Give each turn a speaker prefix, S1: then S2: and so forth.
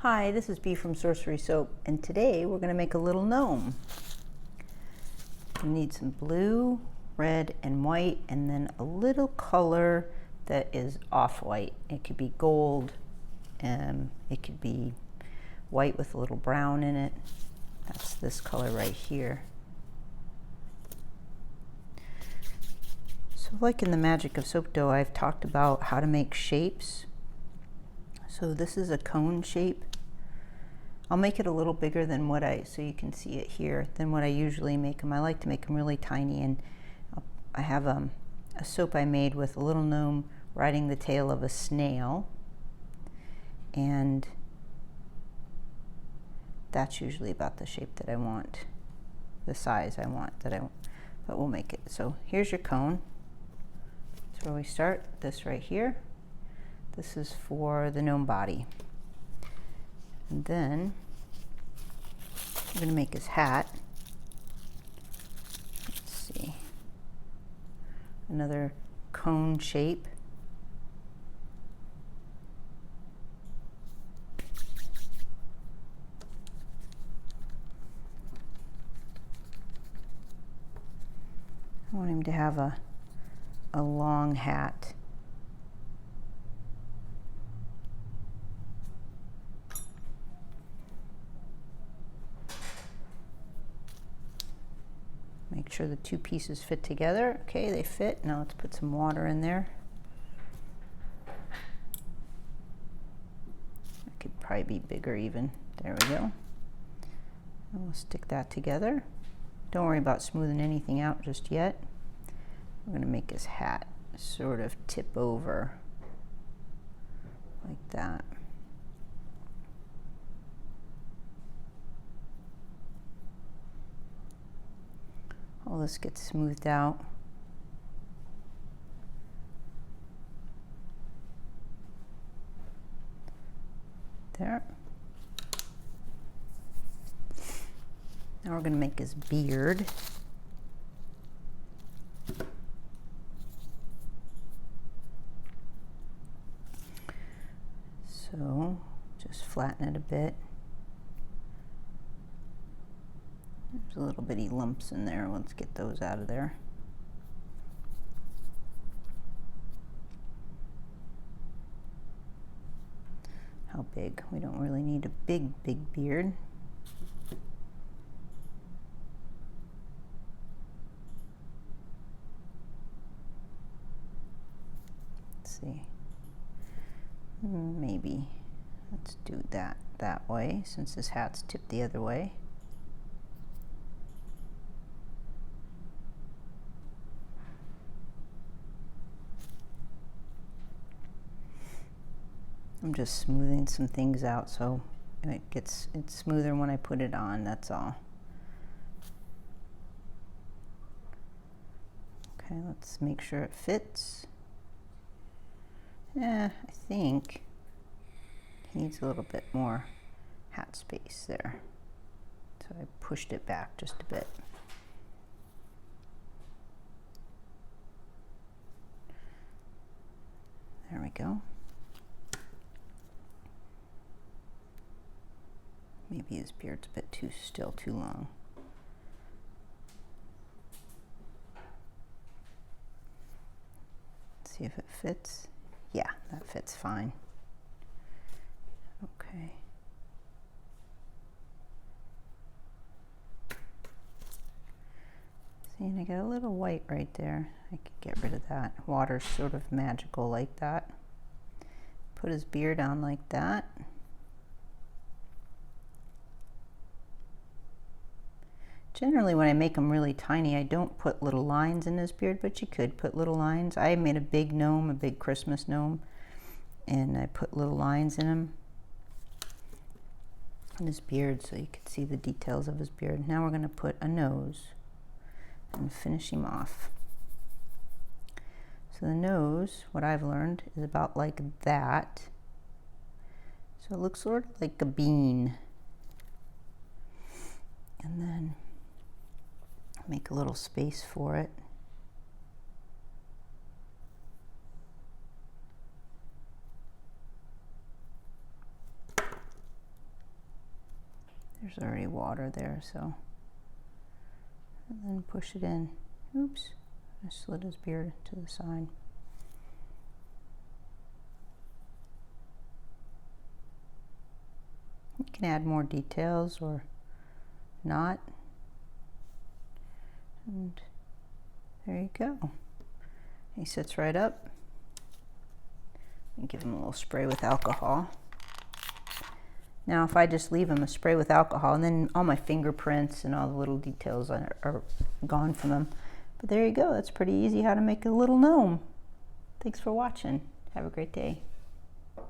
S1: Hi, this is Bee from Sorcery Soap, and today we're going to make a little gnome. You need some blue, red, and white, and then a little color that is off-white. It could be gold, and it could be white with a little brown in it. That's this color right here. So like in the Magic of Soap Dough, I've talked about how to make shapes. So this is a cone shape. I'll make it a little bigger than what so you can see it here, than what I usually make them. I like to make them really tiny, and I have a soap I made with a little gnome riding the tail of a snail, and that's usually about the shape that I want, the size I want but we'll make it. So here's your cone. That's where we start, this right here. This is for the gnome body. And then we're going to make his hat. Let's see. Another cone shape. I want him to have a long hat. Make sure the two pieces fit together. Okay, they fit. Now let's put some water in there. It could probably be bigger even. There we go. And we'll stick that together. Don't worry about smoothing anything out just yet. We're going to make his hat sort of tip over like that. All this gets smoothed out. There. Now we're going to make his beard. So just flatten it a bit. There's a little bitty lumps in there. Let's get those out of there. How big? We don't really need a big beard. Let's see. Maybe let's do that way, since this hat's tipped the other way. I'm just smoothing some things out so it's smoother when I put it on, that's all. Okay, let's make sure it fits. I think he needs a little bit more hat space there. So I pushed it back just a bit. There we go. Maybe his beard's a bit still too long. Let's see if it fits. Yeah, that fits fine. Okay. See, and I got a little white right there. I could get rid of that. Water's sort of magical like that. Put his beard on like that. Generally, when I make them really tiny, I don't put little lines in his beard, but you could put little lines. I made a big gnome, a big Christmas gnome, and I put little lines in him, in his beard, so you could see the details of his beard. Now we're going to put a nose and finish him off. So the nose, what I've learned, is about like that. So it looks sort of like a bean. And then make a little space for it. There's already water there, so. And then push it in. Oops, I slid his beard to the side. You can add more details or not. And there you go. He sits right up. And give him a little spray with alcohol. Now if I just leave him a spray with alcohol, and then all my fingerprints and all the little details are gone from him. But there you go, that's pretty easy how to make a little gnome. Thanks for watching. Have a great day.